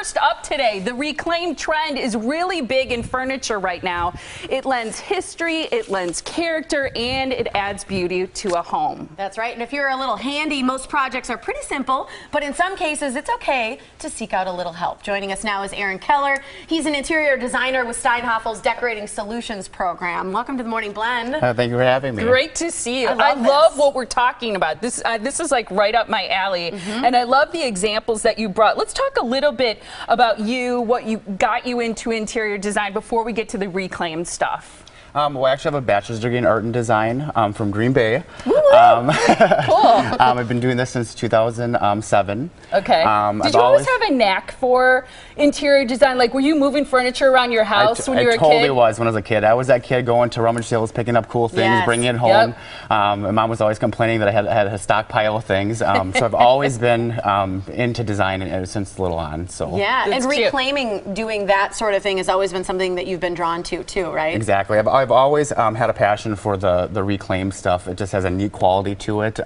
First up today, the reclaim trend is really big in furniture right now. It lends history, it lends character, and it adds beauty to a home. That's right, and if you're a little handy, most projects are pretty simple, but in some cases it's okay to seek out a little help. Joining us now is Keller. He's an interior designer with Steinhafels Decorating Solutions program. Welcome to the Morning Blend. Thank you for having me. Great to see you. I love what we're talking about. This is like right up my alley, and I love the examples that you brought. Let's talk a little bit about you, what you got you into interior design before we get to the reclaimed stuff. Well, I actually have a bachelor's degree in art and design from Green Bay. Cool. I've been doing this since 2007. Okay. Did you always have a knack for interior design? Like, were you moving furniture around your house when you were a kid? I totally was when I was a kid. I was that kid going to rummage sales, picking up cool things, bringing it home. My mom was always complaining that I had a stockpile of things. So I've always been into design since little on. So yeah, and reclaiming, doing that sort of thing has always been something that you've been drawn to too, right? Exactly. I've always had a passion for the reclaimed stuff. It just has a neat quality to it.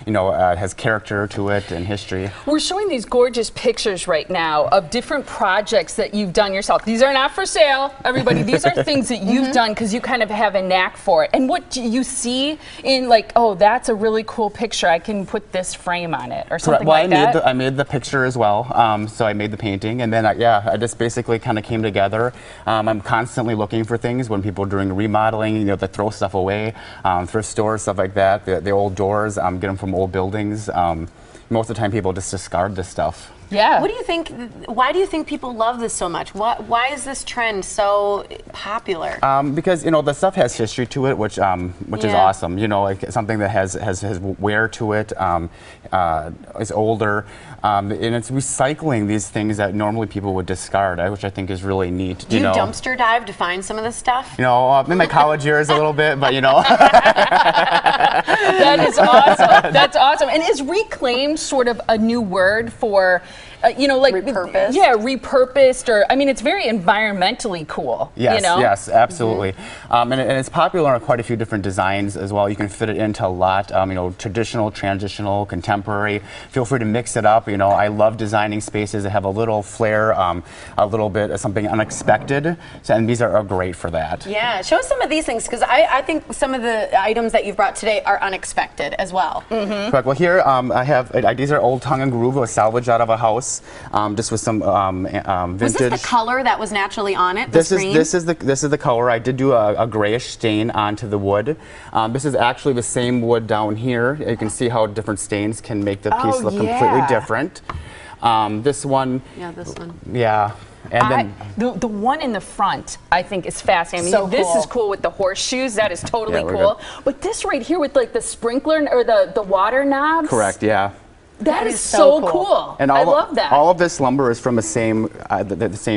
You know, it has character to it and history. We're showing these gorgeous pictures right now of different projects that you've done yourself. These are not for sale, everybody. These are things that you've done because you kind of have a knack for it. And what do you see in, like, oh, that's a really cool picture, I can put this frame on it, or something like that? I made the picture as well. So I made the painting, and then I just basically kind of came together. I'm constantly looking for things when people are doing remodeling, you know, they throw stuff away, thrift stores, stuff like that. The old doors, get them from old buildings. Most of the time people just discard this stuff. Yeah. What do you think, why do you think people love this so much? Why is this trend so popular? Because, you know, the stuff has history to it, which is awesome. You know, like something that has wear to it, is older, and it's recycling these things that normally people would discard, which I think is really neat. Do you dumpster dive to find some of this stuff? You know, in my college years a little bit, but you know. That is awesome. That's awesome. And is reclaimed sort of a new word for, you know, like repurposed? Yeah, repurposed, or I mean, it's very environmentally cool. Yes, you know? Yes, absolutely. And it's popular in quite a few different designs as well. You can fit it into a lot. You know, traditional, transitional, contemporary. Feel free to mix it up. You know, I love designing spaces that have a little flair, a little bit of something unexpected. So, and these are great for that. Yeah, show us some of these things, because I think some of the items that you've brought today are unexpected as well. Correct. Well, here I have these are old tongue and groove, a salvage out of a house. Just with some vintage. Was this the color that was naturally on it? This is the color. I did do a grayish stain onto the wood. This is actually the same wood down here. You can see how different stains can make the piece look completely different. This one. Yeah, this one. Yeah. And then the one in the front, I think, is fascinating. I mean, this is cool with the horseshoes. That is totally cool. Good. But this right here with like the sprinkler or the water knobs. Correct. Yeah. That is so cool. And I love that. All of this lumber is from the same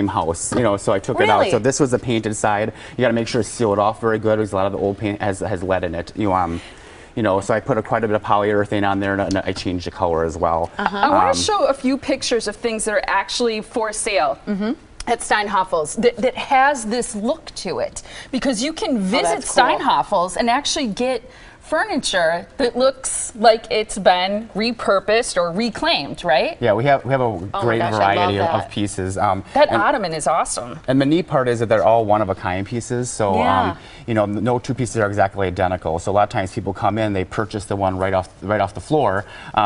house, you know. So I took it out. So this was the painted side. You got to make sure it's sealed off very good, because a lot of the old paint has lead in it. You know, so I put quite a bit of polyurethane on there, and I changed the color as well. I want to show a few pictures of things that are actually for sale. At Steinhafels that has this look to it, because you can visit Steinhafels and actually get furniture that looks like it's been repurposed or reclaimed, right? Yeah, we have a great variety of pieces. That ottoman is awesome. And the neat part is that they're all one-of-a-kind pieces, so you know, no two pieces are exactly identical. So a lot of times people come in, they purchase the one right off the floor,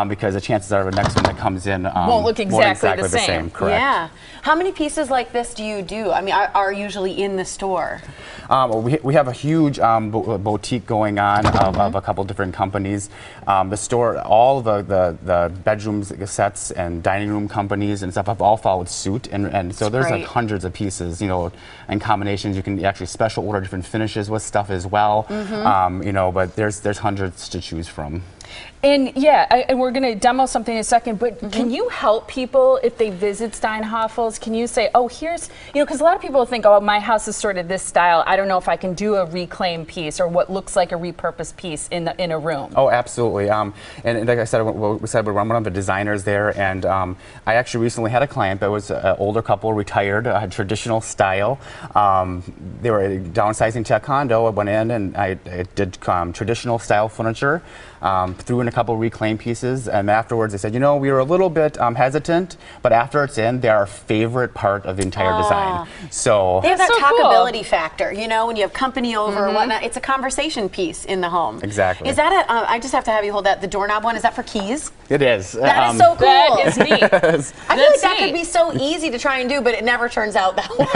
because the chances are the next one that comes in won't look exactly the same. Correct. Yeah. How many pieces like this do you do? I mean, are usually in the store? We have a huge boutique going on of a couple different companies. The store, all the bedrooms sets and dining room companies and stuff have all followed suit, and so there's like hundreds of pieces, you know, and combinations. You can actually special order different finishes with stuff as well. You know, but there's hundreds to choose from. And and we're going to demo something in a second, but can you help people if they visit Steinhafels? Can you say, oh, here's, you know, because a lot of people think, oh, my house is sort of this style. I don't know if I can do a reclaimed piece or what looks like a repurposed piece in a room. Oh, absolutely. And like I said, we're one of the designers there, and I actually recently had a client that was an older couple, retired, had traditional style. They were downsizing to a condo. I went in and I did traditional style furniture. threw in a couple reclaim pieces, and afterwards they said, you know, we were a little bit hesitant, but after it's in, they're our favorite part of the entire design. So they have that so talkability factor, you know, when you have company over or whatnot. It's a conversation piece in the home. Exactly. Is that I just have to have you hold that, the doorknob one, is that for keys? it is. That is so cool. That is neat. I feel like That's that could neat. be so easy to try and do, but it never turns out that well.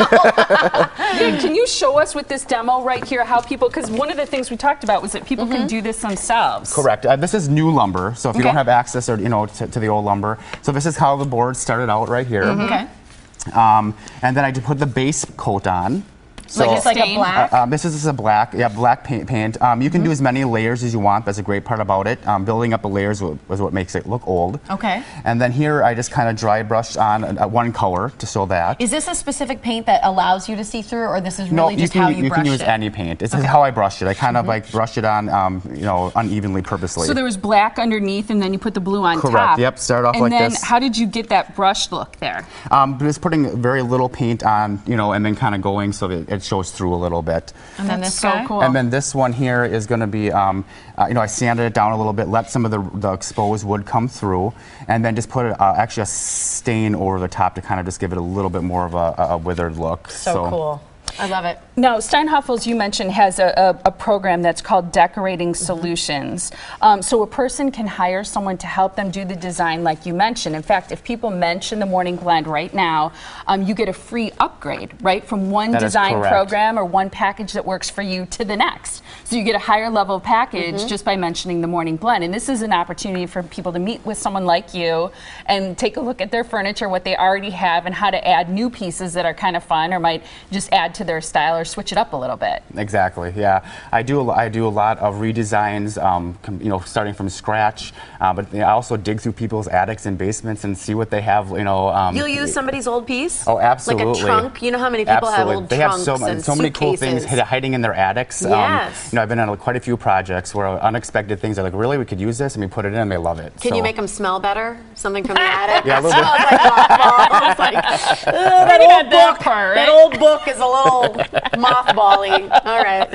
Yeah, can you show us with this demo right here how people, because one of the things we talked about was that people can do this themselves. Correct. This is new lumber, so if you Okay. don't have access, or you know, to the old lumber, so this is how the board started out right here. Okay. And then I put the base coat on. So Like it's like a Stain. black. this is a black, black paint. You can do as many layers as you want. That's a great part about it. Building up the layers was what makes it look old. Okay. And then here I just kind of dry brushed on one color to show that. Is this a specific paint that allows you to see through, or this is No, really just how you you brushed can use it? any paint. This is how I brushed it. I kind of like brushed it on, you know, unevenly, purposely. So there was black underneath, and then you put the blue on Correct. top. Yep, start off and like then this. how did you get that brushed look there? Just putting very little paint on, you know, and then kind of going so that it shows through a little bit. And then That's this so guy? cool. And then this one here is going to be, you know, I sanded it down a little bit, let some of the exposed wood come through, and then just put actually a stain over the top to kind of just give it a little bit more of a withered look. So cool. I love it. Now, Steinhafels, you mentioned, has a program that's called Decorating Solutions. So a person can hire someone to help them do the design like you mentioned. In fact, if people mention the Morning Blend right now, you get a free upgrade, right? From one That is design correct. program or one package that works for you to the next. So you get a higher level package just by mentioning the Morning Blend. And this is an opportunity for people to meet with someone like you and take a look at their furniture, what they already have, and how to add new pieces that are kind of fun or might just add to their style or switch it up a little bit. Exactly. Yeah, I do a lot of redesigns, you know, starting from scratch. But I also dig through people's attics and basements and see what they have. You know, You'll use somebody's old piece? Oh, absolutely. Like a trunk? You know how many people have old they trunks have and so many cool things suitcases? hiding in their attics. Yes. You know, I've been on quite a few projects where unexpected things are like, really, we could use this, and we put it in, and they love it. Can you make them smell better? Something from the attic? Yeah, a little bit. Smells like that old book is a little mothbally. All right.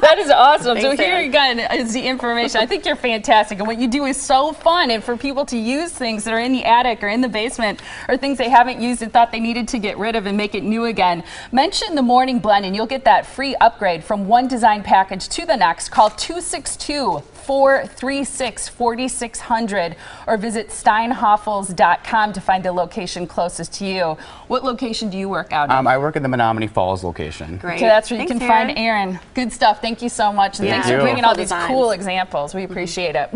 That is awesome. So Thanks, here Erin. again is the information. I think you're fantastic, and what you do is so fun. And for people to use things that are in the attic or in the basement, or things they haven't used and thought they needed to get rid of and make it new again, mention the Morning Blend, and you'll get that free upgrade from one design package to the next. Call 262-436-4600 or visit steinhafels.com to find the location closest to you. What location do you work out in? I work in the Menominee Falls location. Great. Okay, that's where you Thanks, can find Erin. Good stuff. Thank you so much. And Thank thanks for you. bringing all Beautiful these designs. cool examples. We appreciate it.